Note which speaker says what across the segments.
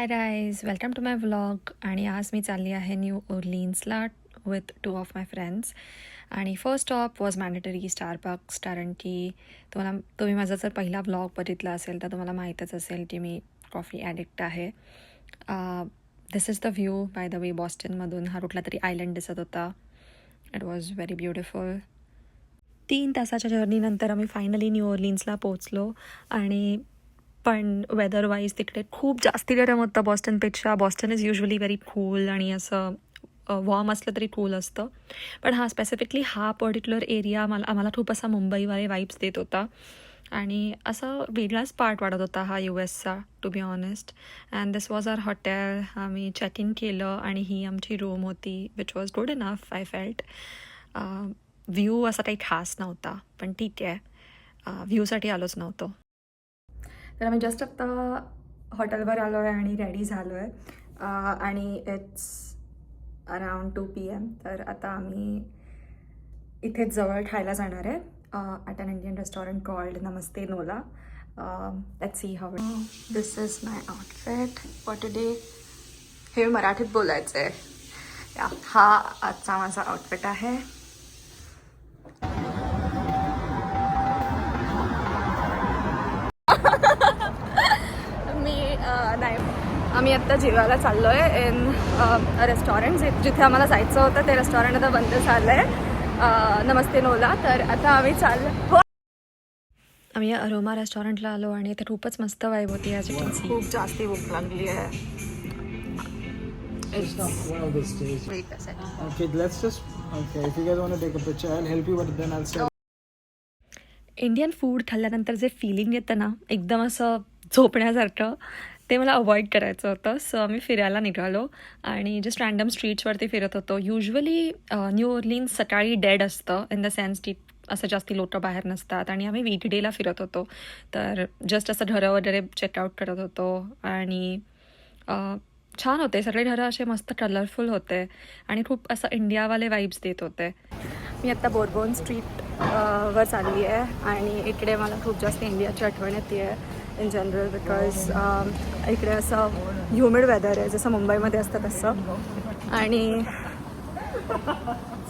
Speaker 1: High guys, welcome to my vlog. आणि आज मी चालली आहे न्यू ओर्लिन्सला विथ 2 ऑफ माय फ्रेंड्स. आणि first stop was mandatory Starbucks, कारण की तुम्ही माझा जर पहिला व्लॉग बघितला असेल तर तुम्हाला माहीतच असेल की मी कॉफी ॲडिक्ट आहे. This is the view by the way. बॉस्टनमधून हा कुठला तरी आयलंड दिसत होता. It was very beautiful. 3 तासाच्या जर्नीनंतर आम्ही फायनली न्यू ओर्लिन्सला पोचलो. आणि पण वेदरवाईज तिकडे खूप जास्ती गरम होतं बॉस्टनपेक्षा. Boston is usually very cool आणि असं वॉर्म असलं तरी कूल असतं. पण हा पर्टिक्युलर एरिया आम्हाला खूप असा मुंबईवाले वाईब्स देत होता. आणि असं वेगळाच पार्ट वाटत होता हा US चा, to be honest. And this was our hotel. आम्ही चेक इन केलं आणि ही आमची रूम होती, which was good enough I felt. View असा काही खास नव्हता, पण ठीक आहे, व्ह्यूसाठी आलोच नव्हतो. तर आम्ही जस्ट आत्ता हॉटेलवर आलो आहे आणि रेडी झालो आहे. आणि इट्स अराउंड 2 PM. तर आता आम्ही इथेच जवळ खायला जाणार आहे at an Indian restaurant called Namaste NOLA. Let's see how. This is my outfit for today. हे मराठीत बोलायचं आहे. हा आजचा माझा आउटफिट आहे. नाही, आम्ही आत्ता जेवायला चाललो आहे इन रेस्टॉरंट. जिथे आम्हाला जायचं होतं ते रेस्टॉरंट आता बंद झालं आहे, नमस्ते नोला. तर आता आम्ही चाललो. आम्ही अरोमा रेस्टॉरंटला आलो आणि इथे खूपच मस्त वाईब होती. ॲज यू कॅन सी खूप जास्ती भूक लागली आहे.
Speaker 2: It's not one of those days. Okay, let's just. Okay, if you guys want to take a picture, I'll help you, but then I'll say.
Speaker 1: Indian food खाल्ल्यानंतर जे feeling येतं ना, एकदम असं झोपण्यासारखं, ते मला अवॉइड करायचं होतं. सो आम्ही फिरायला निघालो आणि जस्ट रँडम स्ट्रीट्सवरती फिरत होतो. युजली न्यू ओर्लिन्स सकाळी डेड असतं, इन द सेन्स की असं जास्ती लोकं बाहेर नसतात. आणि आम्ही वीकडेला फिरत होतो, तर जस्ट असं घरं वगैरे चेकआउट करत होतो. आणि छान होते सगळे घरं, असे मस्त कलरफुल होते आणि खूप असं इंडियावाले वाईब्स देत होते. मी आत्ता बोरबोन स्ट्रीट वर चालली आहे आणि इकडे मला खूप जास्त इंडियाची आठवण येते आहे इन जनरल, बिकॉज इकडे असं ह्युमिड वेदर आहे, जसं मुंबईमध्ये असतं तसं. आणि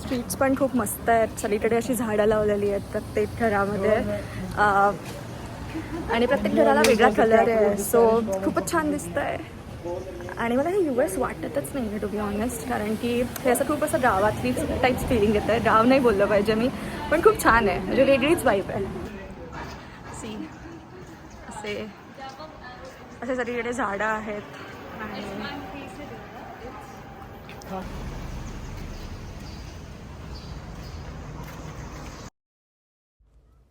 Speaker 1: स्ट्रीट्स पण खूप मस्त आहेत. सगळीकडे अशी झाडं लावलेली आहेत प्रत्येक घरामध्ये, आणि प्रत्येक घराला वेगळा कलर आहे. सो खूपच छान दिसतं आहे. आणि मला हे US वाटतच नाही आहे, टू बी ऑनेस्ट, कारण की हे असं खूप असं गावातली टाईप्स फिलिंग येतं आहे. गाव नाही बोललं पाहिजे मी, पण खूप छान आहे, म्हणजे वेगळीच वाईब आहे. सी असे सगळीकडे झाडं आहेत.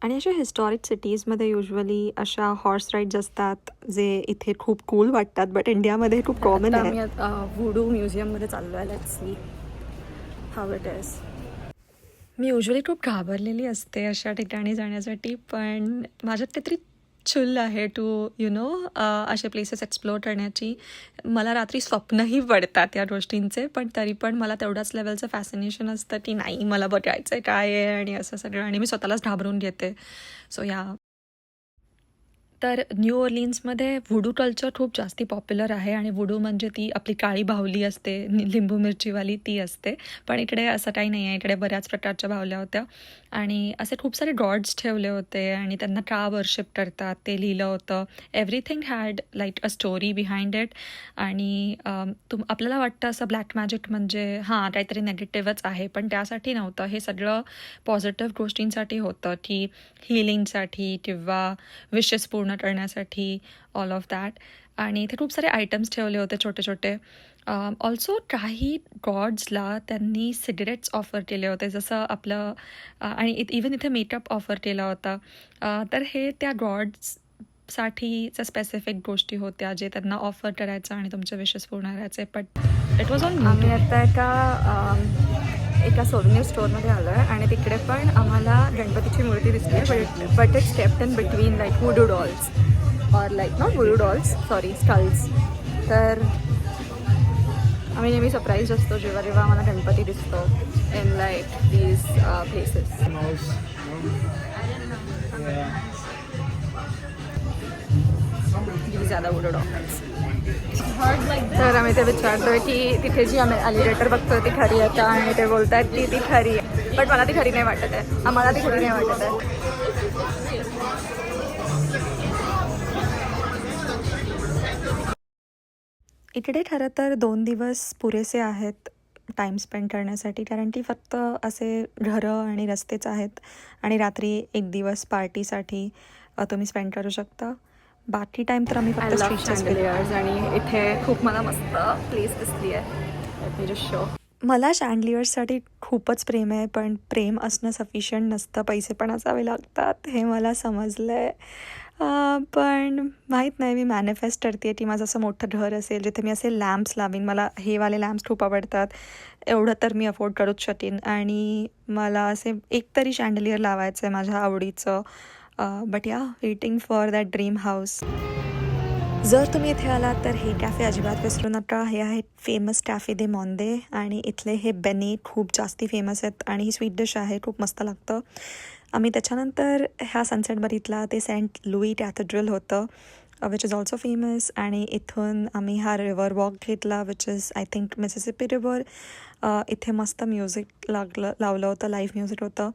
Speaker 1: आणि अशा हिस्टॉरिक सिटीजमध्ये युजली अशा हॉर्स राईड्स असतात, जे इथे खूप कूल वाटतात, बट इंडियामध्ये खूप कॉमन आहे. आम्ही वुडू म्युझियममध्ये चाललो आहे. Let's see how it is. Me usually खूप घाबरलेली असते अशा ठिकाणी जाण्यासाठी, पण माझ्यात काहीतरी चुल आहे टू असे प्लेसेस एक्सप्लोअर करण्याची. मला रात्री स्वप्नही पडतात या गोष्टींचे, पण तरी पण मला तेवढ्याच लेवलचं फॅसिनेशन असतं की नाही, मला बघायचं आहे काय आहे आणि असं सगळं, आणि मी स्वतःलाच घाबरून घेते. सो तर न्यू ओर्लिन्समध्ये वुडू कल्चर खूप जास्ती पॉप्युलर आहे. आणि वुडू म्हणजे ती आपली काळी बाहुली असते, लिंबू मिरचीवाली, ती असते. पण इकडे असं काही नाही आहे. इकडे बऱ्याच प्रकारच्या बाहुल्या होत्या आणि असे खूप सारे गॉड्स ठेवले होते आणि त्यांना का वर्शिप करतात ते लिहिलं होतं. Everything had like a story behind it. आणि आपल्याला वाटतं असं ब्लॅक मॅजिक म्हणजे हां काहीतरी नेगेटिव्हच आहे, पण त्यासाठी नव्हतं. हे सगळं पॉझिटिव्ह गोष्टींसाठी होतं, की हिलिंगसाठी किंवा विशेस पूर्ण करण्यासाठी, ऑल ऑफ दॅट. आणि इथे खूप सारे आयटम्स ठेवले होते छोटे छोटे. ऑल्सो काही गॉड्सला त्यांनी सिगरेट्स ऑफर केले होते, जसं आपलं आणि इवन इथे मेकअप ऑफर केला होता. तर हे त्या गॉड्ससाठीच्या स्पेसिफिक गोष्टी होत्या जे त्यांना ऑफर करायचं आणि तुमचे विशेस पूर्ण करायचे. But it was on. आम्ही आता एका सोव्हिनियर स्टोअरमध्ये आलो आहे आणि तिकडे पण आम्हाला गणपतीची मूर्ती दिसली आहे, but it's kept in between like voodoo dolls, or like not voodoo dolls, sorry, skulls. तर आम्ही नेहमी सरप्राईज असतो जेव्हा आम्हाला गणपती दिसतो in like these places. These are the Voodoo dolls. तर आम्ही ते विचारतोय की तिथे जी आम्ही अलिगेटर बघतोय ती खरी आहे का, आणि ते बोलतात की ती खरी आहे, बट मला ती खरी नाही वाटत आहे. आम्हाला ती खरी नाही वाटत आहे. इकडे खरं तर 2 दिवस पुरेसे आहेत टाईम स्पेंड करण्यासाठी, कारण की फक्त असे घरं आणि रस्तेच आहेत, आणि रात्री 1 दिवस पार्टीसाठी तुम्ही स्पेंड करू शकता. बाकी टाईम तर आम्ही फक्त स्ट्रीट्स. आणि इथे खूप मला मस्त प्लेस दिसली आहे. मला शँडलियर्ससाठी खूपच प्रेम आहे, पण प्रेम असणं सफिशियंट नसतं, पैसे पण असावे लागतात, हे मला समजलं आहे. पण माहीत नाही, मी मॅनिफेस्ट करते की माझं असं मोठं घर असेल जिथे मी असे लॅम्प्स लावीन. मला हे वाले लॅम्प्स खूप आवडतात, एवढं तर मी अफोर्ड करूच शकेन, आणि मला असे एक तरी शँडलियर लावायचं आहे माझ्या आवडीचं. बट या, waiting for that dream house. जर तुम्ही इथे आलात तर हे कॅफे अजिबात विसरू नका. हे आहे फेमस कॅफे दे मॉन्दे, आणि इथले हे बेने खूप जास्ती फेमस आहेत, आणि ही स्वीट डिश आहे, खूप मस्त लागतं. आम्ही त्याच्यानंतर ह्या सनसेट बघितला, ते सेंट लुई कॅथेड्रल होतं, विच इज ऑल्सो फेमस, आणि इथून आम्ही हा रिव्हर वॉक घेतला, which is I think Mississippi river. इथे मस्त म्युझिक लावलं होतं, लाईव्ह म्युझिक होतं,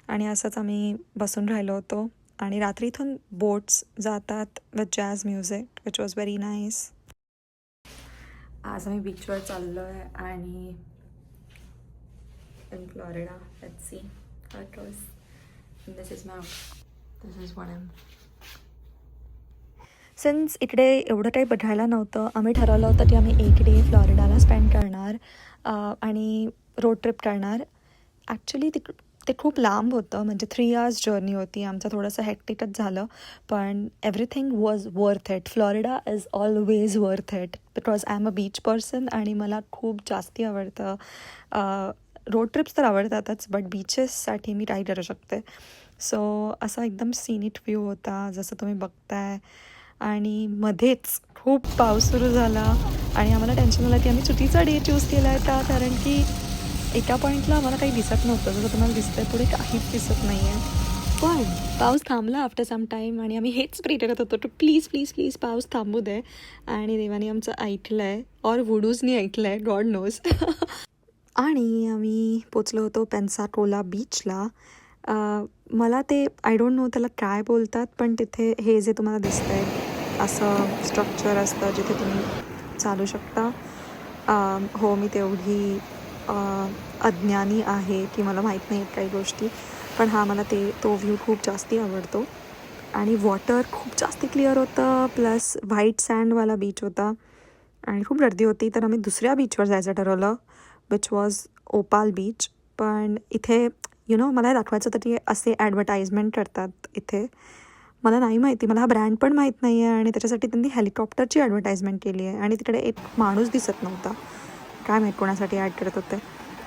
Speaker 1: आणि असंच आम्ही बसून राहिलो होतो. आणि रात्री इथून बोट्स जातात with jazz music, which was very nice. आज आम्ही बीचवर चाललो आहे, आणि in Florida. Let's see how it goes. This is my this is what I am. Since इकडे एवढं काही बघायला नव्हतं, आम्ही ठरवलं होतं की आम्ही 1 डे फ्लॉरिडाला स्पेंड करणार, आणि रोड ट्रिप करणार. ॲक्च्युली ते खूप लांब होतं, म्हणजे 3 hours जर्नी होती. आमचं थोडंसं हेक्टिकच झालं, पण everything was worth it. Florida is always worth it, because I am a beach person, आणि मला खूप जास्ती आवडतं. रोड ट्रिप्स तर आवडतातच, बट बीचेससाठी मी काय करू शकते. सो असा एकदम सीनिक व्ह्यू होता, जसं तुम्ही बघताय. आणि मध्येच खूप पाऊस सुरू झाला, आणि आम्हाला टेन्शन आलं की आम्ही चुकीचा डे चूज केला आहे का, कारण की एका पॉईंटला आम्हाला काही दिसत नव्हतं. जसं तुम्हाला दिसतंय पुढे काहीच दिसत नाही आहे. पण पाऊस थांबला आफ्टर सम टाईम, आणि आम्ही हेच प्रे करत होतो की प्लीज प्लीज प्लीज पाऊस थांबू दे, आणि देवाने आमचं ऐकलं आहे, और वुडूजनी ऐकलं आहे, गॉड नोज. आणि आम्ही पोचलो होतो पेन्साकोला बीचला. मला ते आय डोंट नो त्याला काय बोलतात, पण तिथे हे जे तुम्हाला दिसतं आहे असं स्ट्रक्चर असतं जिथे तुम्ही चालू शकता. हो, मी तेवढी अज्ञानी आहे की मला माहीत नाही आहेत काही गोष्टी, पण हा मला तो व्ह्यू खूप जास्ती आवडतो. आणि वॉटर खूप जास्ती क्लिअर होतं, प्लस व्हाईट सँडवाला बीच होता, आणि खूप गर्दी होती. तर आम्ही दुसऱ्या बीचवर जायचं ठरवलं, विच वॉज ओपाल बीच. पण इथे मला दाखवायचं होतं की असे ॲडव्हर्टाईजमेंट करतात इथे. मला नाही माहिती, मला हा ब्रँड पण माहीत नाही आहे, आणि त्याच्यासाठी त्यांनी हेलिकॉप्टरची ॲडव्हर्टाईजमेंट केली आहे, आणि तिकडे एक माणूस दिसत नव्हता. काय माहीत कोणासाठी ॲड करत होते.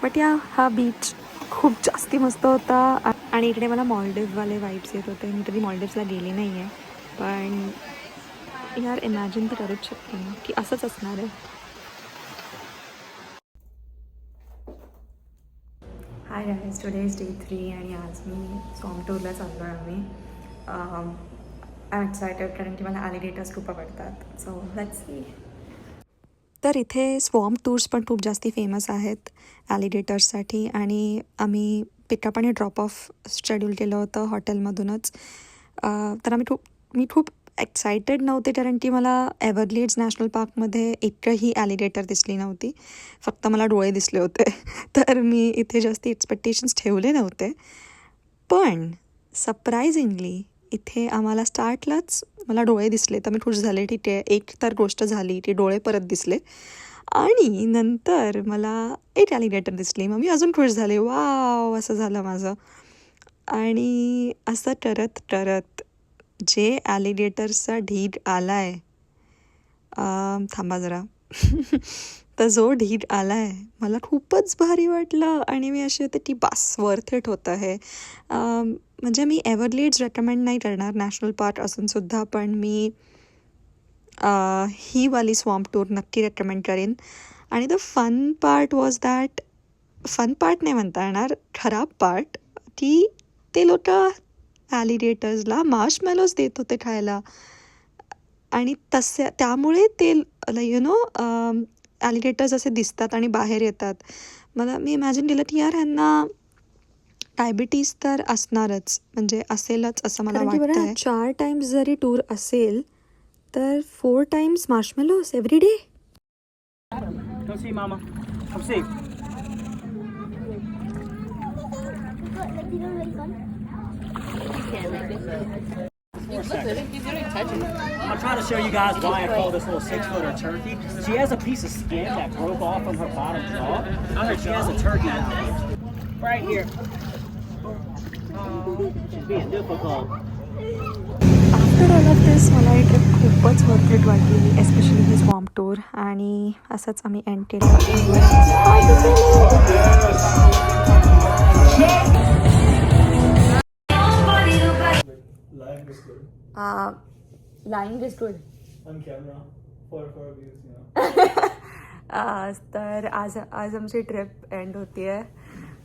Speaker 1: बट हा बीच खूप जास्ती मस्त होता, आणि इकडे मला मॉलडिव्हवाले वाईब्स येत होते. मी कधी मॉलडिव्हला गेली नाही आहे, पण यार इमॅजिन तर करूच शकते ना की असंच असणार आहे. Hi guys, today is day 3, आणि आज मी स्वॉम्प टूरला चाललो आहे. आम्ही आय एम एक्सायटेड, कारण की मला ॲलिगेटर्स खूप आवडतात. So let's see. तर इथे स्वॉम्प टूर्स पण खूप जास्ती फेमस आहेत ॲलिगेटर्ससाठी, आणि आम्ही पिकअप आणि ड्रॉप ऑफ शेड्यूल केलं होतं हॉटेलमधूनच. तर मी खूप एक्सायटेड नव्हते, कारण की मला एव्हरग्लेड्स नॅशनल पार्कमध्ये एकही ॲलिगेटर दिसली नव्हती, फक्त मला डोळे दिसले होते. तर मी इथे जास्ती एक्सपेक्टेशन्स ठेवले नव्हते. पण सरप्रायझिंगली इथे आम्हाला स्टार्टलाच मला डोळे दिसले, तर मी खुश झाले. ठीक आहे, एक तर गोष्ट झाली की डोळे परत दिसले, आणि नंतर मला एक ॲलिगेटर दिसली. मग मी अजून खुश झाले, वाव असं झालं माझं. आणि असं करत करत जे ॲलिगेटर्सचा ढीग आला आहे, थांबा जरा. तर जो ढीग आला आहे मला खूपच भारी वाटलं, आणि मी अशी होते की बस वर्थ इट होतं हे. म्हणजे मी एव्हरग्लेड्स रेकमेंड नाही करणार नॅशनल पार्क असूनसुद्धा, पण मी ही वाली स्वॉम्प टूर नक्की रेकमेंड करेन. आणि the fun part was that, fun part नाही म्हणता येणार, खराब पार्ट, की ते लोक ॲलिगेटर्सला मार्शमॅलोज देत होते खायला. आणि त्यामुळे ते यु नो ॲलिगेटर्स असे दिसतात आणि बाहेर येतात. मी इमॅजिन केलं की यार ह्यांना डायबिटीज तर असणारच, म्हणजे असेलच असं मला वाटतंय. 4 टाइम्स जरी टूर असेल तर 4 times marshmallows every day.
Speaker 2: Come see mama. Come see. I'm trying to show you guys why I call this little 6-footer turkey. She has a piece of skin that broke off from her bottom jaw. She has a turkey now. Right here. She's being difficult.
Speaker 1: After all of this मला ही trip खूपच worth it वाटली, especially ही swamp tour. आणि असंच आम्ही end केलं. Lying is good
Speaker 2: On camera for views, you know.
Speaker 1: तर आज आमची ट्रिप एंड होती आहे.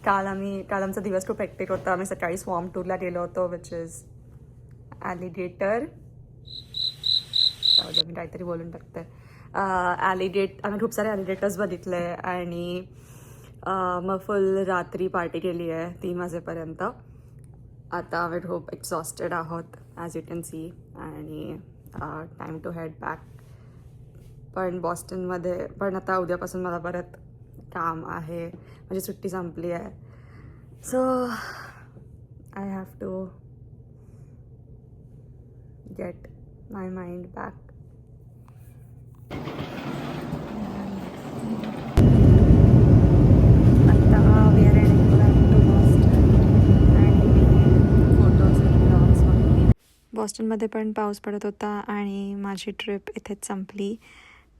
Speaker 1: काल आमचा दिवस खूप हेक्टिक होता. आम्ही सकाळी स्वॉम्प टूरला गेलो होतो, विच इज ॲलिगेटर. मी काहीतरी बोलून टाकते. आम्ही खूप सारे ॲलिगेटर्स बघितले आणि मग फुल रात्री पार्टी केली आहे 3 वाजेपर्यंत. आता आम्ही खूप एक्झॉस्टेड आहोत ॲज यू कॅन सी, आणि टाईम टू हेड बॅक. पण बॉस्टनमध्ये पण आता उद्यापासून मला परत काम आहे, म्हणजे सुट्टी संपली आहे. So I have to get my mind back. आता we are heading back to Boston आणि फोटोज आणि ब्लॉग्स बघते. बॉस्टनमध्ये पण पाऊस पडत होता आणि माझी ट्रिप इथेच संपली.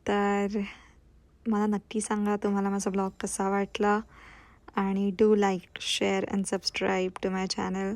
Speaker 1: तर मला नक्की सांगा तुम्हाला माझा ब्लॉग कसा वाटला, आणि do like, share and subscribe to my channel.